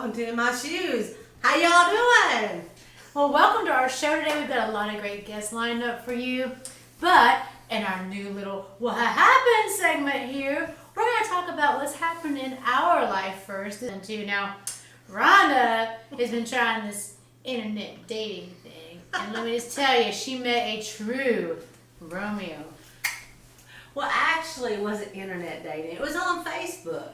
welcome to In My Shoes. How y'all doing? Well, welcome to our show today. We've got a lot of great guests lined up for you. But in our new little What Happened segment here, we're going to talk about what's happened in our life first. And two, now, Rhonda has been trying this internet dating thing. And let me just tell you, she met a true Romeo. Well, actually, it wasn't internet dating. It was on Facebook.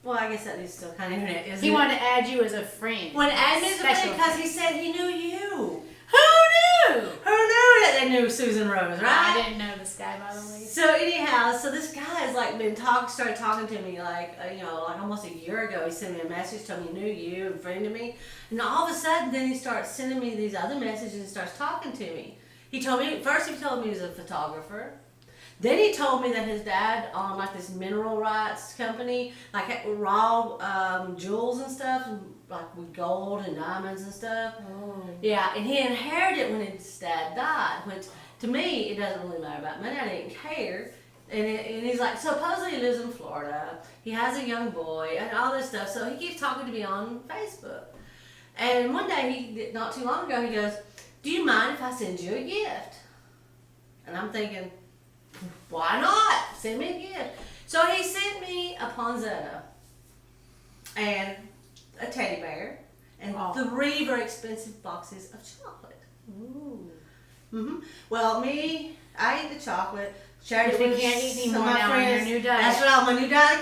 Well, I guess that is still kind of internet, isn't it? He wanted to add you as a friend. Wanted to add me as a friend because he said he knew you. Who knew? Who knew that they knew Susan Rose, right? I didn't know this guy, by the way. So anyhow, this guy has started talking to me like almost a year ago. He sent me a message, told me he knew you and friended me, and all of a sudden, then he starts sending me these other messages and starts talking to me. He told me he was a photographer. Then he told me that his dad owned this mineral rights company, raw jewels and stuff, like with gold and diamonds and stuff. Oh. Yeah, and he inherited it when his dad died, which to me, it doesn't really matter about money. I didn't care. And he's like, supposedly he lives in Florida. He has a young boy and all this stuff. So he keeps talking to me on Facebook. And one day, not too long ago, he goes, "Do you mind if I send you a gift?" And I'm thinking, why not? Send me a gift. So he sent me a poinsettia and a teddy bear and 3 very expensive boxes of chocolate. Ooh. Well, I ate the chocolate. Shared it If you with can't eat some anymore of my now on your friends. new diet. That's right, on my new diet. I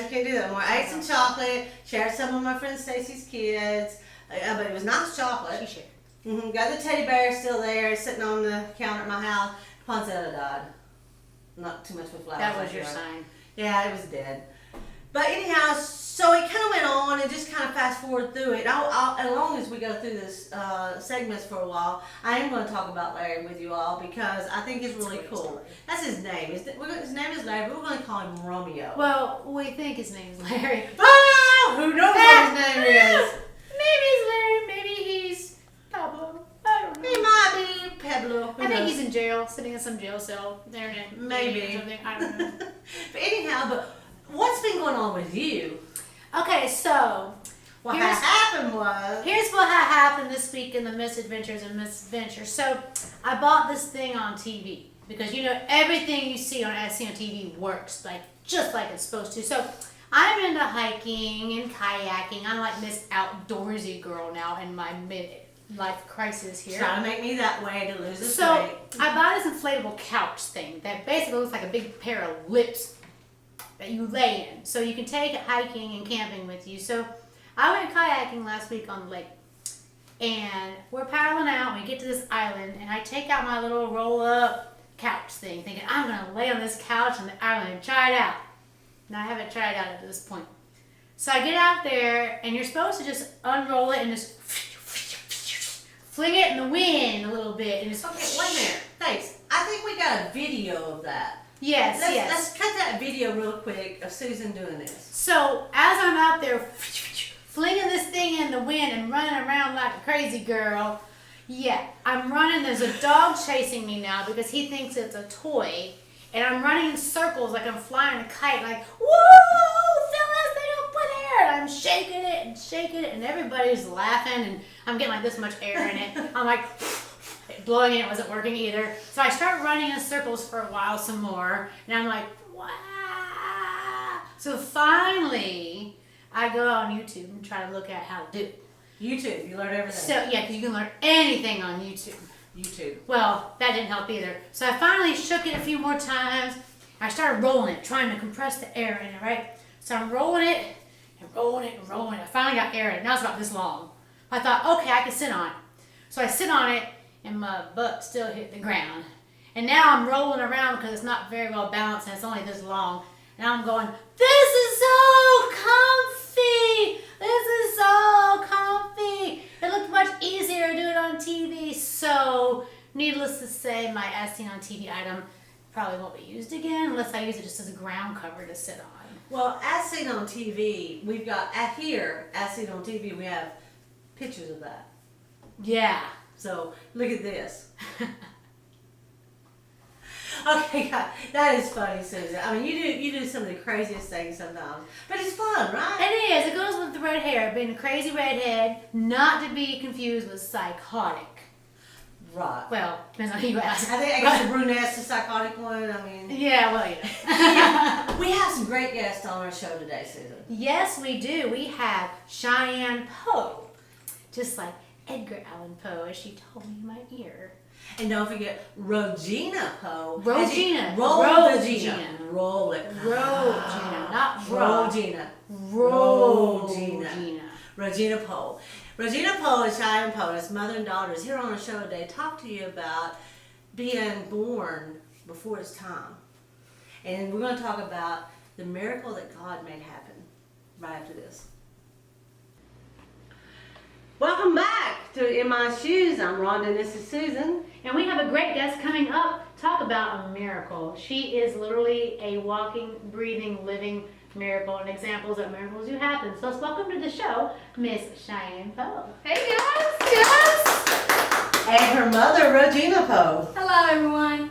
can't do that anymore. I ate some chocolate. Shared some with my friend Stacy's kids. But it was nice chocolate. She shared. Got the teddy bear still there, sitting on the counter at my house. Poinsettia died. Not too much with flowers. That was your sign. Yeah, it was dead. But anyhow, so it kind of went on and just kind of fast forward through it. As long as we go through this segments for a while, I am going to talk about Larry with you all because I think it's really cool. Story. That's his name. His name is Larry, but we're going to call him Romeo. Well, we think his name is Larry. Who knows what his name is? Maybe he's Larry. Maybe he's Pablo. I don't know. He might be Pablo. I think he's in jail, sitting in some jail cell. There it is. Maybe. Or something. I don't know. But anyhow, what's been going on with you? Okay, so What happened was... Here's what happened this week in the misadventures and misadventures. So I bought this thing on TV because everything you see on TV works just like it's supposed to. So I'm into hiking and kayaking. I'm like this outdoorsy girl now in my midlife crisis here. Trying to make me that way to lose this So weight. I bought this inflatable couch thing that basically looks like a big pair of lips that you lay in. So you can take it hiking and camping with you. So I went kayaking last week on the lake. And we're paddling out. We get to this island. And I take out my little roll-up couch thing, thinking I'm going to lay on this couch on the island and try it out. Now, I haven't tried it out at this point. So I get out there, and you're supposed to just unroll it and just fling it in the wind a little bit. And just Okay, wait a minute. Thanks. I think we got a video of that. Yes, Let's cut that video real quick of Susan doing this. So as I'm out there flinging this thing in the wind and running around like a crazy girl, I'm running. There's a dog chasing me now because he thinks it's a toy. And I'm running in circles like I'm flying a kite, like, whoa, Phyllis, they don't put air. And I'm shaking it, and everybody's laughing, and I'm getting like this much air in it. I'm like, blowing it wasn't working either. So I start running in circles for a while some more, and I'm like, wow. So finally, I go on YouTube and try to look at how to do it. YouTube, you learned everything. So, because you can learn anything on YouTube. Well, that didn't help either. So I finally shook it a few more times. I started rolling it, trying to compress the air in it, right? So I'm rolling it and rolling it and rolling it. I finally got air in it. Now it's about this long. I thought, okay, I can sit on it. So I sit on it, and my butt still hit the ground. And now I'm rolling around because it's not very well balanced, and it's only this long. And I'm going, this is so comfy. This is so comfy. It looked much easier to do it on TV. So, needless to say, my as seen on TV item probably won't be used again unless I use it just as a ground cover to sit on. Well, as seen on TV, we've got, as seen on TV, we have pictures of that. Yeah. So, look at this. Okay, God, that is funny, Susan. I mean, you do some of the craziest things sometimes, but it's fun, right? It is. It goes with the red hair. Being a crazy redhead, not to be confused with psychotic. Right. Well, depends on who you ask. I think I guess the brunette's the psychotic one. I mean, Yeah, well, we have some great guests on our show today, Susan. Yes, we do. We have Cheyenne Poe, just like Edgar Allan Poe, as she told me in my ear. And don't forget Rogena Poe. Rogena. Rogena. Roll it. Rogena, not Rogena. Rogena. Rogena Poe. Rogena Poe and Cheyenne Poe, his mother and daughters, here on the show today, talk to you about being born before its time. And we're going to talk about the miracle that God made happen right after this. Welcome back to In My Shoes. I'm Rhonda and this is Susan. And we have a great guest coming up. Talk about a miracle. She is literally a walking, breathing, living miracle and examples of miracles do happen. So let's welcome to the show, Miss Cheyenne Poe. Hey guys! And her mother, Rogena Poe. Hello everyone!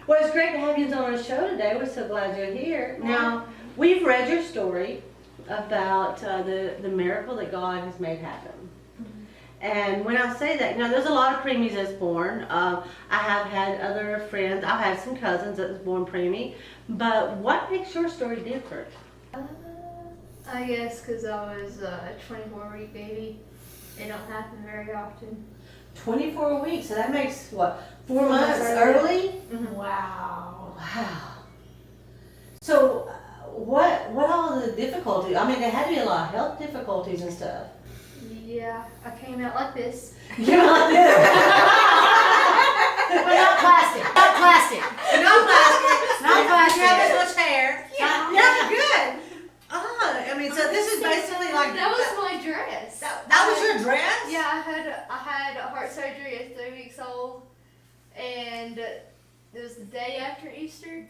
Well, it's great to have you on our show today. We're so glad you're here. Now, we've read your story about the miracle that God has made happen. And when I say that, there's a lot of preemies that's born. I have had other friends. I've had some cousins that was born preemie. But what makes your story different? I guess because I was a 24-week baby. It don't happen very often. 24 weeks. So that makes, what, 4 months months early? Mm-hmm. Wow. Wow. So what all the difficulties? I mean, there had to be a lot of health difficulties and stuff. Yeah, I came out like this. You're like this. But not plastic. Not plastic. No plastic. Not plastic. You have this much hair. Yeah. Good. I mean, so this is basically like That was my dress. that was your dress? Yeah, I had a heart surgery at 3 weeks old, and it was the day after Easter.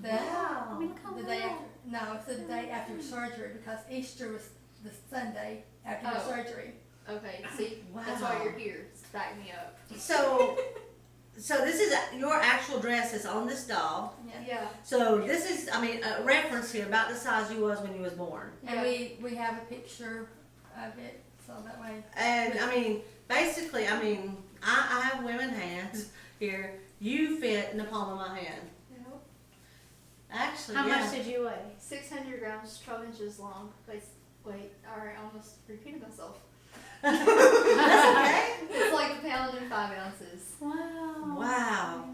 Wow. The day after. No, it's the day after surgery because Easter was the Sunday after the surgery. Okay, see, Wow. that's why you're here. Back me up. So this is your actual dress is on this doll. Yeah. So this is, a reference here about the size you was when you was born. And we have a picture of it, so that way. And basically, I have women hands here. You fit in the palm of my hand. Actually, How much did you weigh? 600 grams, 12 inches long. Wait, alright, I almost repeated myself. That's okay. It's like a pound and 5 ounces. Wow. Wow.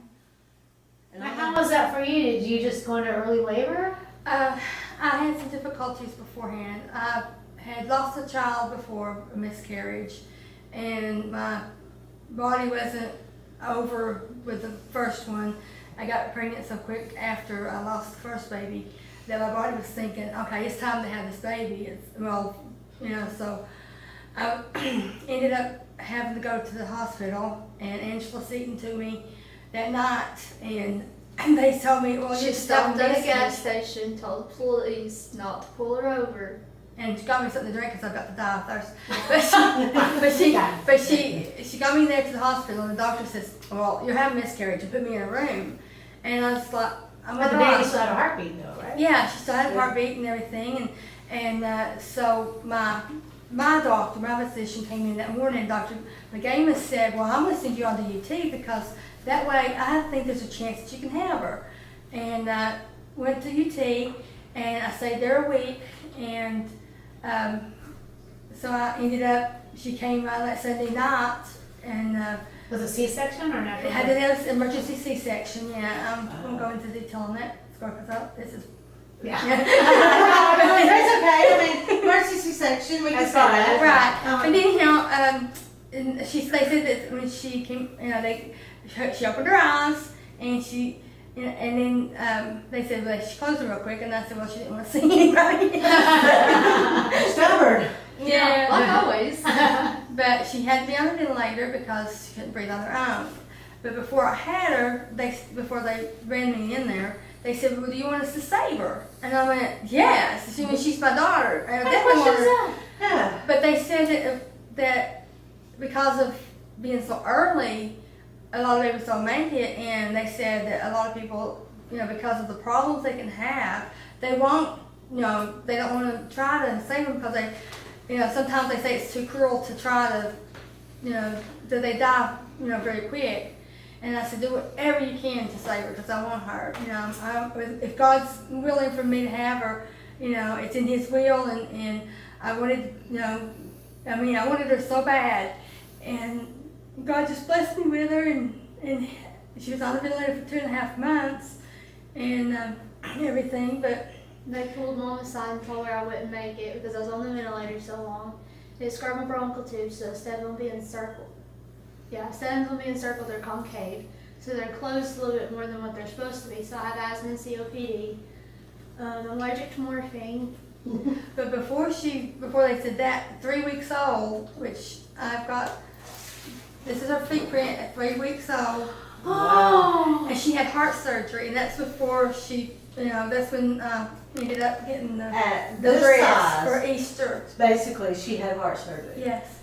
And How was that for you? Did you just go into early labor? I had some difficulties beforehand. I had lost a child before a miscarriage, and my body wasn't over with the first one. I got pregnant so quick after I lost the first baby that my body was thinking, okay, it's time to have this baby. So I ended up having to go to the hospital, and Angela Seaton to me that night, and they told me, well, She you stopped at a missing. gas station, told the police not to pull her over. And she got me something to drink because I got to die of thirst. But she got me there to the hospital, and the doctor says, well, you're having a miscarriage, and put me in a room. And I was like, I'm But the baby still had a heartbeat though, right? Yeah, she still had a heartbeat and everything. And so my doctor, my physician came in that morning, Dr. McGamus said, well, I'm going to send you on to UT because that way I think there's a chance that you can have her. And went to UT, and I stayed there a week, and so I ended up, she came out that Sunday night, and Was it C-section or natural? had an emergency C-section. Yeah, I'm going to go into detail on that. This is Yeah. That's okay. Emergency C-section. We can That's say that. right. And then and they said that when she came, she opened her eyes, and she. And then they said, well, she closed them real quick, and I said, well, she didn't want to see anybody. Stubborn. Yeah. Like always. But she had to be on a ventilator because she couldn't breathe on her own. But before I had her, before they ran me in there, they said, well, do you want us to save her? And I went, yes. She's my daughter. And I definitely want her. Yeah. But they said that because of being so early, a lot of babies don't make it, and they said that a lot of people, because of the problems they can have, they won't, they don't want to try to save them because they, sometimes they say it's too cruel to try to, that they die, very quick. And I said, do whatever you can to save her because I want her. If God's willing for me to have her, it's in His will, and I wanted, I wanted her so bad, and God just blessed me with her, and she was on the ventilator for 2.5 months, and everything, but They pulled Mom aside and told her I wouldn't make it because I was on the ventilator so long. They scarred my bronchial tubes, so instead of them being encircled, they're concave. So they're closed a little bit more than what they're supposed to be. So I have asthma and COPD. I'm allergic to morphine. But before they said that, 3 weeks old, which I've got, this is her feet print at 3 weeks old. Oh. And she had heart surgery, and that's before she, that's when we ended up getting the this dress size. for Easter. Basically, she had heart surgery. Yes.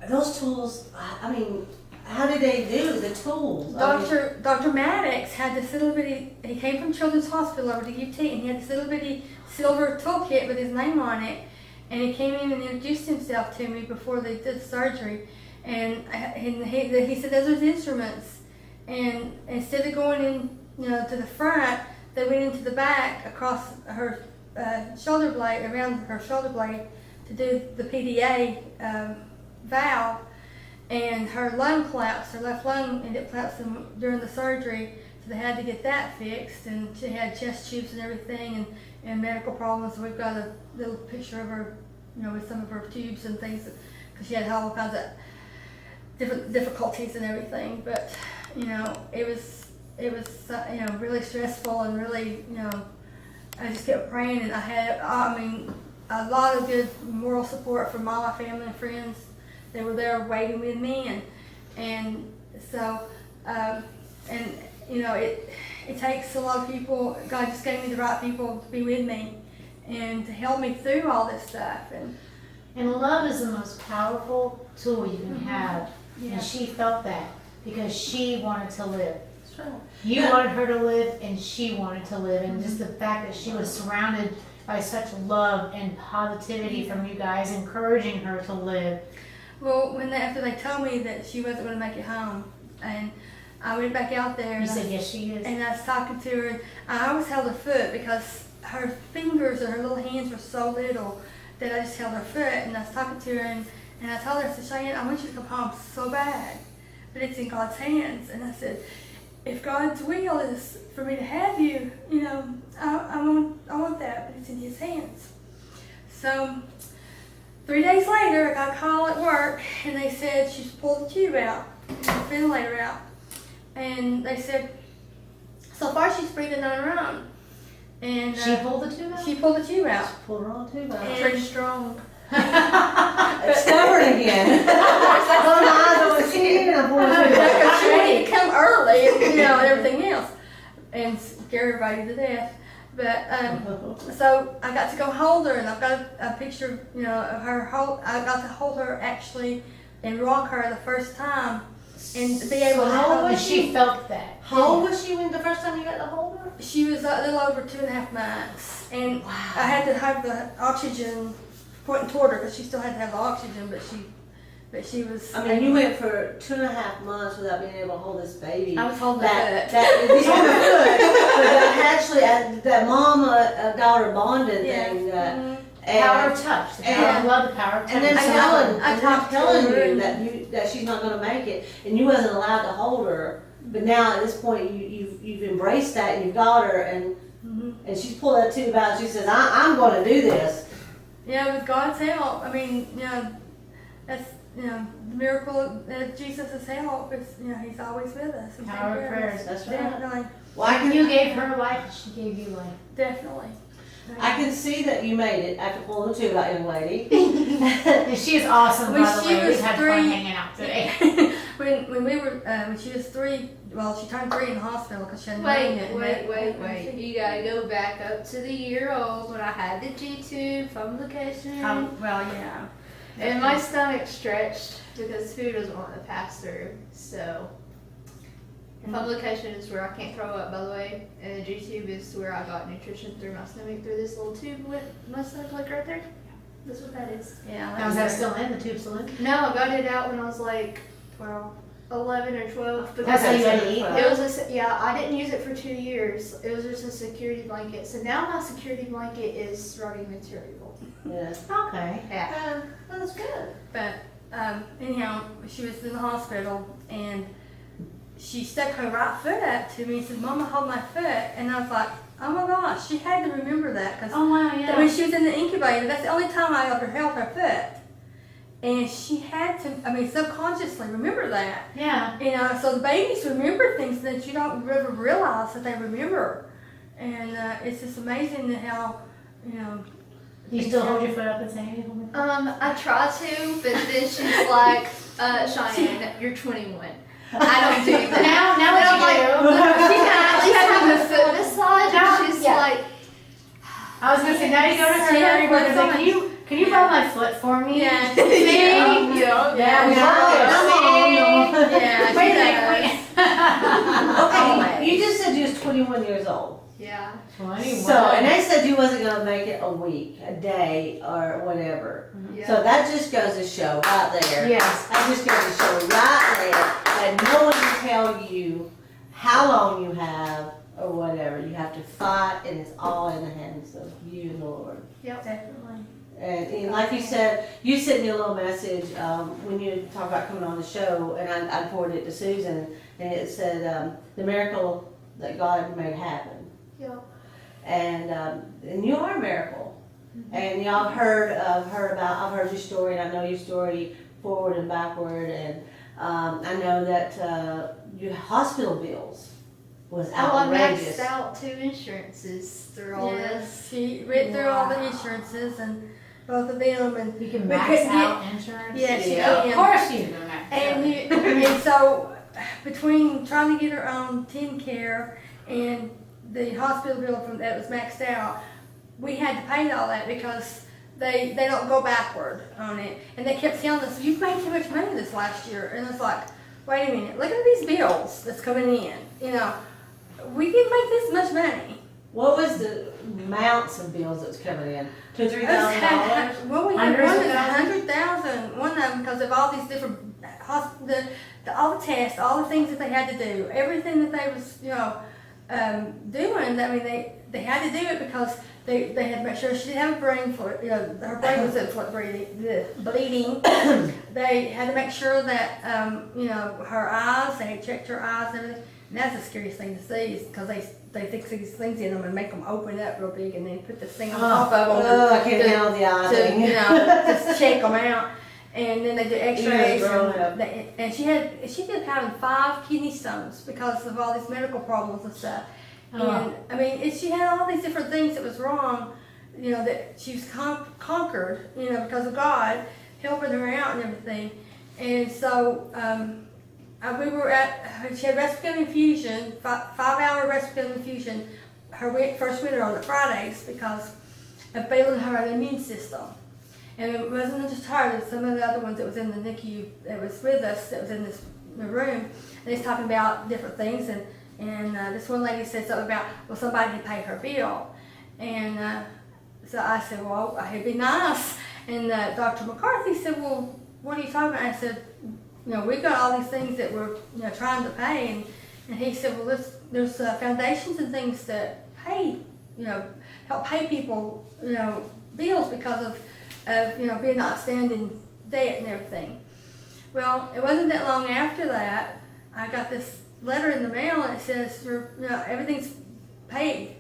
Those tools, I mean, how did they do the tools? Dr. Maddox had this little bitty, he came from Children's Hospital over to UT, and he had this little bitty silver toolkit with his name on it, and he came in and introduced himself to me before they did surgery, and he said, those are his instruments, and instead of going in, to the front, they went into the back across her shoulder blade, around her shoulder blade, to do the PDA valve, and her lung collapsed. Her left lung ended up collapsing during the surgery, so they had to get that fixed, and she had chest tubes and everything, and medical problems. So we've got a little picture of her, with some of her tubes and things, because she had all kinds of different difficulties and everything. But it was really stressful, and really, I just kept praying, and I had, a lot of good moral support from all my family and friends. They were there waiting with me, and so, it takes a lot of people. God just gave me the right people to be with me and to help me through all this stuff. And love is the most powerful tool you can have. Yeah. And she felt that because she wanted to live. That's right. You wanted her to live, and she wanted to live. And just the fact that she was surrounded by such love and positivity from you guys, encouraging her to live. Well, after they told me that she wasn't going to make it home, and I went back out there. You said, yes, she is. And I was talking to her, and I always held her foot because her fingers and her little hands were so little that I just held her foot. And I was talking to her, and I told her, I said, Cheyenne, I want you to come home so bad, but it's in God's hands. And I said, if God's will is for me to have you, I want that, but it's in His hands. So 3 days later, I got a call at work, and they said she's pulled the tube out, the ventilator out. And they said, so far she's breathing on her own. And She pulled the tube out? She pulled the tube out. Pull her on too. And- Pretty strong. It's stubborn again. Oh, no, I don't see it. I'm pulling her too. Because she wanted to come early, and everything else, and scare everybody to death. But so I got to go hold her, and I've got a picture, of her. I got to hold her actually and rock her the first time, and be able to How hold old her. was She felt that. How old was she when the first time you got to hold her? She was a little over 2.5 months, and I had to have the oxygen pointing toward her because she still had to have the oxygen, but she was. I mean, you went for 2.5 months without being able to hold this baby. I was holding that. her That he's holding her foot, but that actually that mama-daughter bonding Yeah. thing. Mhm. Power of touch. The power of love, the power of touch. And then I talked to telling her you and- that she's not going to make it, and you wasn't allowed to hold her. But now at this point, you've embraced that, and you've got her, and she's pulled that tube out. And she says, "I'm going to do this." Yeah, with God's help. I mean, that's the miracle of Jesus' help. Is He's always with us. He's Power of taking care prayers. us. That's right. Definitely, Well, I can You gave her life, and she gave you life. definitely. I can see that you made it after pulling the tube out, young lady. And she is awesome, When by the she way. was We've had fun 3 hanging out today. when she was 3, well, she turned 3 in the hospital because she had pneumonia. Wait. You gotta go back up to the year old when I had the G-tube fungication. Well, yeah. And my stomach stretched because food was wanting to pass through. So Publication is where I can't throw up, by the way, and the G-tube is where I got nutrition through my stomach through this little tube with my stomach like right there. That's what that is. Yeah. Now, is that still in? The tube still in? No, I got it out when I was like 11 or 12. That's how you had to eat? It was I didn't use it for 2 years. It was just a security blanket. So now my security blanket is writing material. Yeah. Okay. Yeah. That's good. But anyhow, she was in the hospital and she stuck her right foot up to me and said, "Mama, hold my foot." And I was like, oh my gosh, she had to remember that because Oh, wow, yeah. when she was in the incubator, that's the only time I ever held her foot. And she had to, subconsciously remember that. Yeah. You know, so the babies remember things that you don't really realize that they remember. And it's just amazing how, Do you still hold your foot up and say, "Hey, hold me"? I try to, but then she's like, Cheyenne, you're 21. I don't do that. Now But I'm what like, she can at least have a foot massage, Now- and she's yeah. like, I was gonna say, now you go to her Yeah, and but like, can you rub my foot for me? Yeah. See? Yeah. Yeah, we Yeah. Yeah, Wait a she minute, Okay, you just said you was 21 years old. yeah. 21. So, and they said you wasn't gonna make it a week, a day, or whatever. Yeah. So that just goes to show right there. Yes. That just goes to show right there that no one can tell you how long you have or whatever. You have to fight, and it's all in the hands of you and the Lord. Definitely. And like you said, you sent me a little message when you talked about coming on the show, and I forwarded it to Susan, and it said the miracle that God made happen. Yeah. And you are a miracle. And y'all have heard about, I've heard your story, and I know your story forward and backward, and I know that your hospital bills was Oh, I outrageous. maxed out 2 insurances through all this. Yes, she went through all the insurances and both of them, and You can we max couldn't out insurance? Yes, you Yeah. can. Of course you can max And, out. and so between trying to get her on teen care and the hospital bill from that was maxed out, we had to pay all that because they don't go backward on it. And they kept telling us, "You've made too much money this last year." And it's like, wait a minute, look at these bills that's coming in. We didn't make this much money. What was the amounts of bills that was coming in? $2,000-$3,000? Well, we had Hundreds one of that's thousands? 100,000, one of them because of all these different all the tests, all the things that they had to do, everything that they was doing. They had to do it because they had to make sure she didn't have a brain her brain was bleeding. They had to make sure that her eyes, they had checked her eyes and everything. And that's the scariest thing to see because they fix these things in them and make them open up real big and then put this thing on top of them. I can't handle the eye thing. Just check them out. And then they do X-rays. growing up. And she ended up having 5 kidney stones because of all these medical problems and stuff. Oh. And she had all these different things that was wrong, that she was conquered, because of God helping her out and everything. And so we were she had respiratory infusion, 5-hour respiratory infusion, her first winter on the Fridays because of failing her immune system. And it wasn't just her, there was some of the other ones that was in the NICU that was with us, that was in the room. And he's talking about different things. And this one lady said something about, well, somebody had paid her bill. And so I said, well, it'd be nice. And Dr. McCarthy said, well, what are you talking about? I said, we've got all these things that we're trying to pay. And he said, well, there's foundations and things that pay, help pay people, bills because of being outstanding debt and everything. Well, it wasn't that long after that, I got this letter in the mail and it says, everything's paid.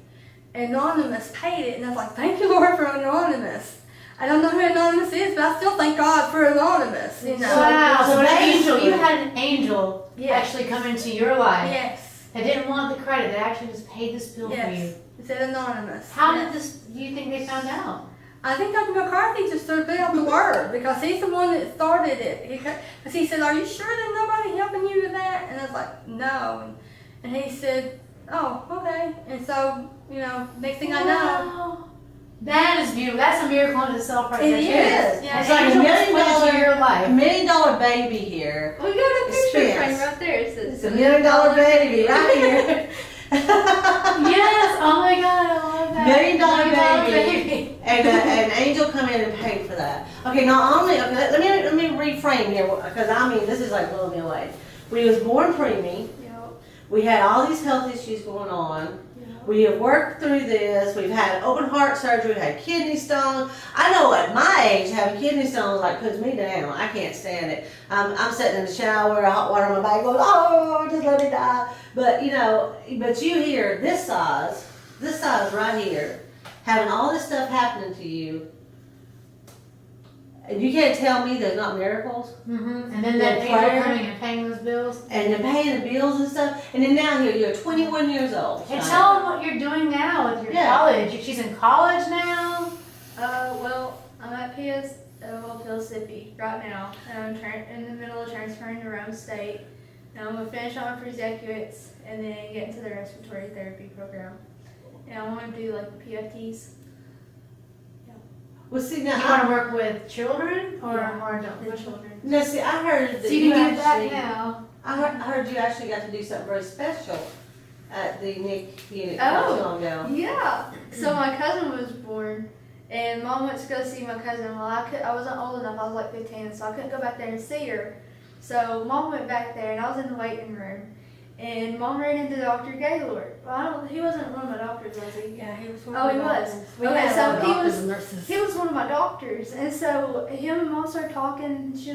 Anonymous paid it. And I was like, thank you, Lord, for Anonymous. I don't know who Anonymous is, but I still thank God for Anonymous, Wow, so an angel, basically- you had an angel Yes. actually come into your life Yes. that didn't want the credit, that actually just paid this bill for you. Yes. It said Anonymous. How Yes. do you think they found out? I think Dr. McCarthy just started putting out the word because he's the one that started it. Because he said, are you sure there's nobody helping you with that? And I was like, no. And he said, oh, okay. And so, next thing I know, Wow. That is beautiful. That's a miracle in itself right It there. is. too. Yeah, It's like angel a million into your $1 life. $1 million baby here. we got a picture picture frame expense. right there. It says It's $1 million baby right here. Yes. Oh my God, I love that. $1 million baby. baby. And an angel come in and paid for that. Okay, not only, okay, let me reframe here, because I mean, this is like blowing me away. We was born preemie. Yep. We had all these health issues going on. Yep. We have worked through this. We've had open heart surgery. We've had kidney stones. I know at my age, having kidney stones like puts me down. I can't stand it. I'm sitting in the shower, hot water on my back, going, oh, just let me die. But you know, but you hear this size right here, having all this stuff happening to you, and you can't tell me there's not miracles. Mm-hmm. And then that With angel prayer. coming and paying those bills. And then paying the bills and stuff. And then now here, you're 21 years old. And Cheyenne. tell them what you're doing now with your college. She's in college now. Well, I'm at Mississippi right now, and I'm in the middle of transferring to Rome State. And I'm gonna finish on my prerequisites and then get into the respiratory therapy program. And I want to do like the PFTs. Well, see You now, want to work with children or Yeah, more adults? the children. now see, I heard that So you can do actually, that now. I heard you actually got to do something very special at the NICU Oh. not too long ago. Yeah. So my cousin was born, and Mom went to go see my cousin. Well, I wasn't old enough. I was like 15, so I couldn't go back there and see her. So Mom went back there, and I was in the waiting room. And Mom ran into Dr. Gaylord. Well, he wasn't one of my doctors, was he? Yeah, he was. Oh, he was. We Okay, had a so lot of he doctors was- and nurses. He was one of my doctors, and so him and Mom started talking. And she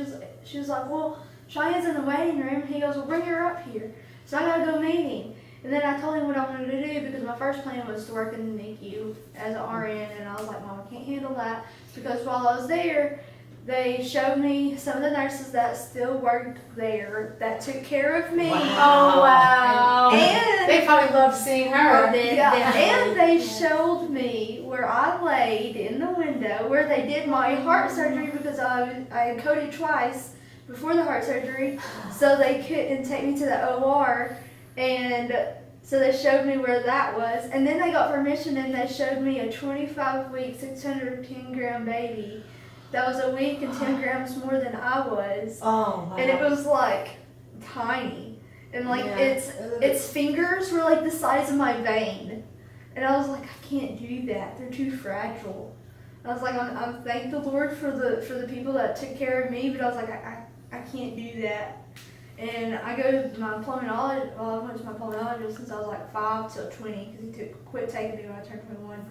was like, "Well, Cheyenne's in the waiting room." He goes, "Well, bring her up here." So I gotta go meet him. And then I told him what I wanted to do because my first plan was to work in the NICU as an RN, and I was like, "Mom, I can't handle that," because while I was there, they showed me some of the nurses that still worked there that took care of me. Oh, wow. And They probably love seeing her. and they showed me where I laid in the window where they did my heart surgery because I had coded twice before the heart surgery, so they couldn't take me to the OR, and so they showed me where that was, and then they got permission and they showed me a 25-week, 610-gram baby that was a week and 10 grams more than I was, Oh, wow. and it was like tiny. And like Yeah. its fingers were like the size of my vein, and I was like, I can't do that. They're too fragile. I was like, I'm thank the Lord for the people that took care of me, but I was like, I can't do that. And I go to my pulmonologist. Well, I went to my pulmonologist since I was like 5 till 20 because he quit taking me when I turned 21.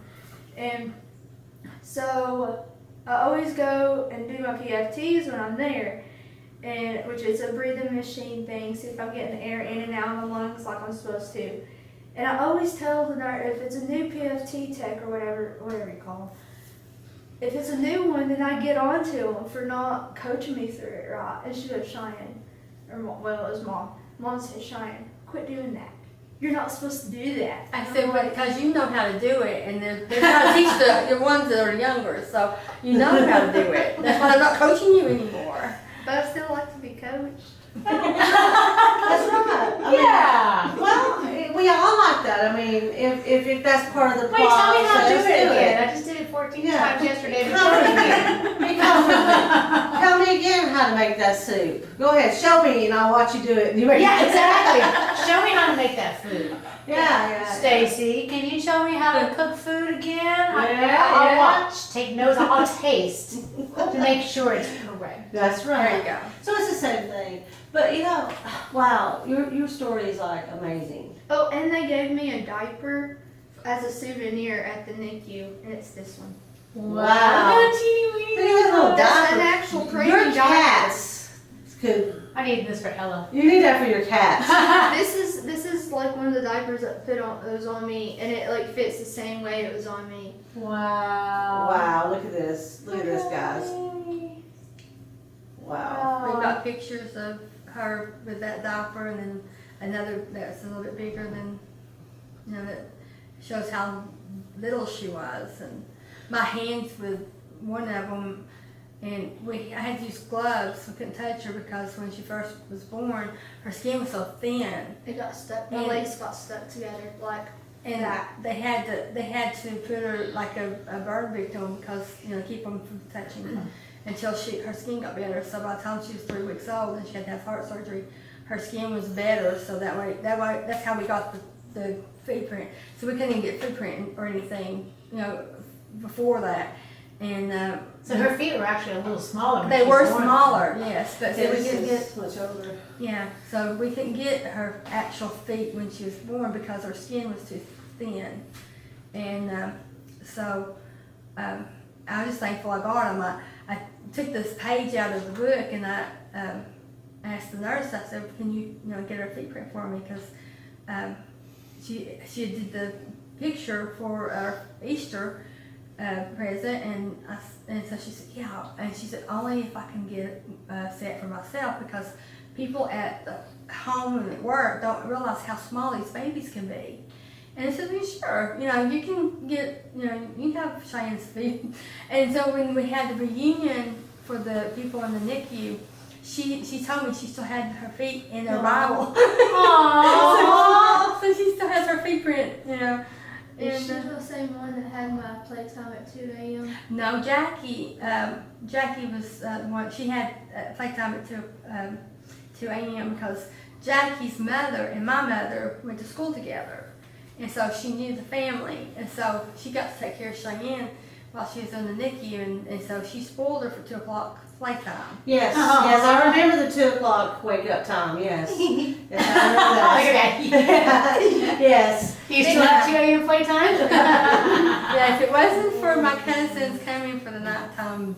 And so I always go and do my PFTs when I'm there, and which is a breathing machine thing, see if I'm getting the air in and out of my lungs like I'm supposed to. And I always tell the nurse, if it's a new PFT tech or whatever you call them, if it's a new one, then I get on to them for not coaching me through it right. And she goes, Cheyenne, well, it was Mom. Mom said, Cheyenne, quit doing that. You're not supposed to do that. I said, well, because you know how to do it, and they're trying to teach the ones that are younger, so you know how to do it. That's why they're not coaching you anymore. But I still like to be coached. That's right. I mean, Yeah. well, we all like that. I mean, if that's part of the Wait, tell me how to do process, it again. I just did it 14 Yeah. times yesterday. But Tell tell me me again. again. Tell me again how to make that soup. Go ahead, show me, and I'll watch you do it. You make Yeah, exactly. Show me how to make that food. Yeah. Stacy, can you show me how to cook food again? Yeah, I'll watch. Take notes. I'll taste to make sure it's correct. That's right. There you go. So it's the same thing. But you know, wow, your story is like amazing. Oh, and they gave me a diaper as a souvenir at the NICU, and it's this one. Wow. Look at teeny Look at that little That's an diaper. actual Your preemie diaper. cats could. I need this for Ella. You need that for your cats. This is like one of the diapers that was on me, and it like fits the same way it was on me. Wow. Wow, look at this. Look at this, guys. Wow. We've got pictures of her with that diaper, and then another that's a little bit bigger than, you know, that shows how little she was. And my hands with one of them, and I had to use gloves. We couldn't touch her because when she first was born, her skin was so thin. It got stuck. My And- legs got stuck together like And that. they had to put her like a burn victim because, you know, keep them from touching until her skin got better. So by the time she was 3 weeks old, and she had to have heart surgery, her skin was better. So that way that's how we got the feet print. So we couldn't even get foot print or anything, before that. And So her feet were actually a little smaller. when they she were was born. smaller, yes, but so we This couldn't is get much older. so we couldn't get her actual feet when she was born because her skin was too thin. And I was just thankful I got them. I took this page out of the book and I asked the nurse. I said, "Can you get her feet print for me?" Because she did the picture for our Easter present, and so she said, "Yeah," and she said, "Only if I can get a set for myself, because people at the home and at work don't realize how small these babies can be." And I said, "Well, sure, you can get, you can have Cheyenne's feet." And so when we had the reunion for the people in the NICU, she told me she still had her feet in her Bible. Aww. So she still has her feet print, Is And, she the same one that had my playtime at 2 a.m.? no, Jackie was the one, she had playtime at 2 a.m. because Jackie's mother and my mother went to school together. And so she knew the family. And so she got to take care of Cheyenne while she was in the NICU. And so she spoiled her for 2 o'clock playtime. Yes, Oh. yes, I remember the 2 o'clock wake up time. Yes, yes, I remember Look that. at that. Yes. You still have 2 a.m. playtime? Yeah, if it wasn't for my cousins coming for the nighttime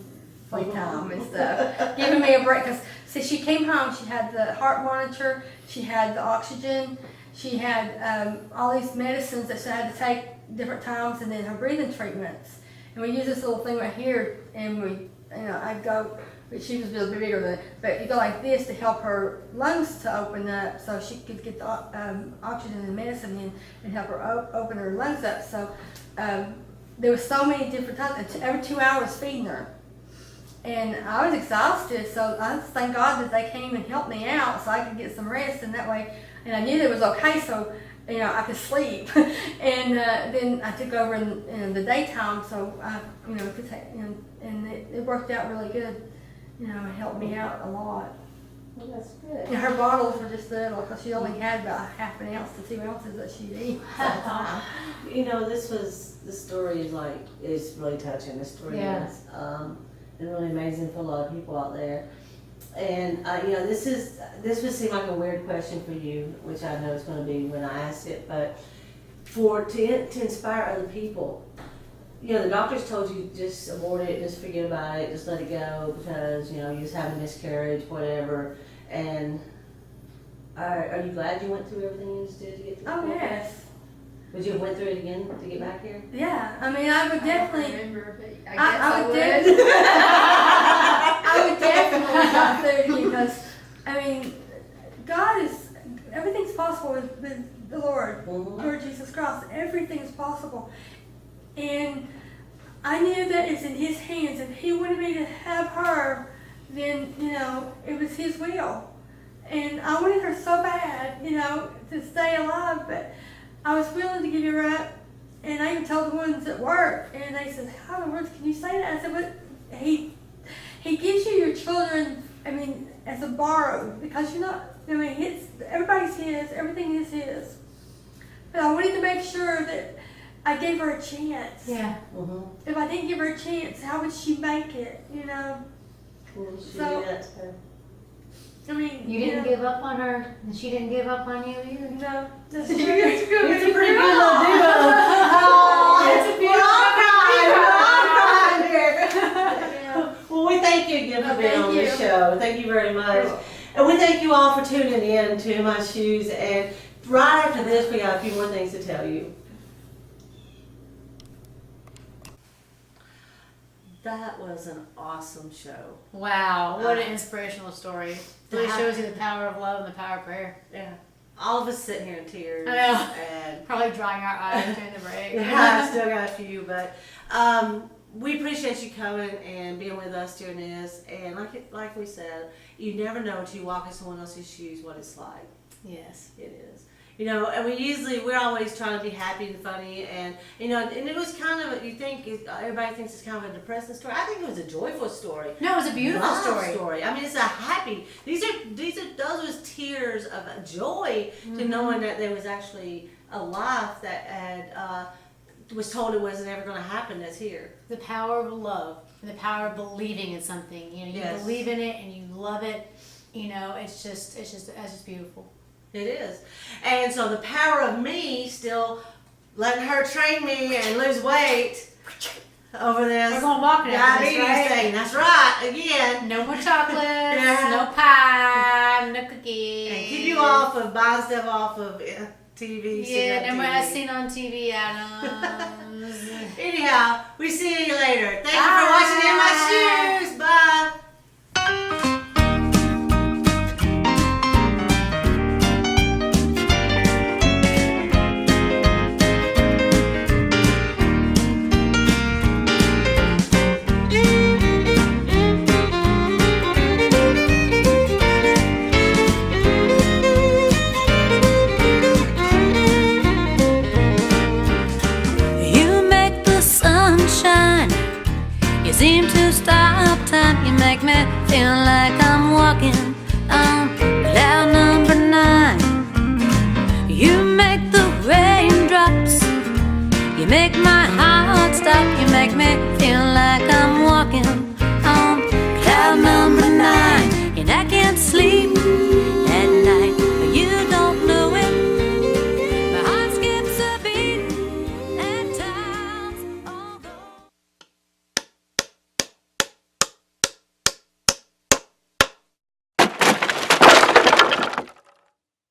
playtime and stuff, giving me a break. Because she came home, she had the heart monitor, she had the oxygen, she had all these medicines that she had to take different times, and then her breathing treatments. And we use this little thing right here, and I'd go, but she was a little bit bigger than, but you go like this to help her lungs to open up, so she could get the oxygen and medicine in and help her open her lungs up. So there was so many different times, every 2 hours feeding her. And I was exhausted, so I just thank God that they came and helped me out so I could get some rest, and that way, and I knew that it was okay, so I could sleep. And then I took over in the daytime, so I could take, and it worked out really good. It helped me out a lot. Well, that's good. And her bottles were just little because she only had about half an ounce to 2 ounces that she'd eat. This story is really touching. This story Yeah. is and really amazing for a lot of people out there. And this would seem like a weird question for you, which I know it's going to be when I ask it, but to inspire other people. The doctors told you just abort it, just forget about it, just let it go because you just have a miscarriage, whatever. And are you glad you went through everything you just did to get to Oh, yes. Would you have went through it again to get back here? Yeah, I mean, I would definitely. I don't remember, but I guess I I would would. I would definitely go through it because, I mean, everything's possible with the Lord, Lord Jesus Christ. Everything's possible. And I knew that it's in His hands. If He wanted me to have her, then, it was His will. And I wanted her so bad, to stay alive, but I was willing to give her up. And I even told the ones at work, and they said, "How in the world can you say that?" I said, "But He gives you your children, as a borrowed, because you're not, everybody's His, everything is His. But I wanted to make sure that I gave her a chance. Yeah. Mm-hmm. If I didn't give her a chance, how would she make it, So- You didn't give up on her, and she didn't give up on you either. No, that's It's true. a pretty good little duo. Oh, It's a beautiful we're all crying here. Well, we thank you again for Oh, being thank on the you. show. Thank you very much. And we thank you all for tuning in to My Shoes. And right after this, we got a few more things to tell you. That was an awesome show. Wow, what an inspirational story. Really shows you the power of love and the power of prayer. Yeah. All of us sitting here in tears. I know. And Probably drying our eyes during the break. yeah, I still got a few, but we appreciate you coming and being with us during this. And like we said, you never know until you walk in someone else's shoes what it's like. Yes. It is. You know, and we're always trying to be happy and funny, and you know, and it was kind of, you think everybody thinks it's kind of a depressing story. I think it was a joyful story. No, it was a beautiful Love story. I mean, it's a happy. Those was tears of joy to knowing that there was actually a life that had was told it wasn't ever going to happen. That's here. The power of love, and the power of believing in something. You know, you Yes. believe in it and you love it. You know, it's just beautiful. It is. And so the power of me still letting her train me and lose weight over this We're going walking after this, diabetes right? thing. That's right. Again. No more chocolates, Yeah. no pie, no cookies. And keep you off of buying stuff off of TV. Yeah, no more TV. as seen on TV Adams. Anyhow, we see you later. Thank you for watching In My Shoes. Bye. You seem to stop time. You make me feel like I'm walking on cloud number 9. You make the raindrops, you make my heart stop. You make me feel like I'm walking on cloud number 9. And I can't sleep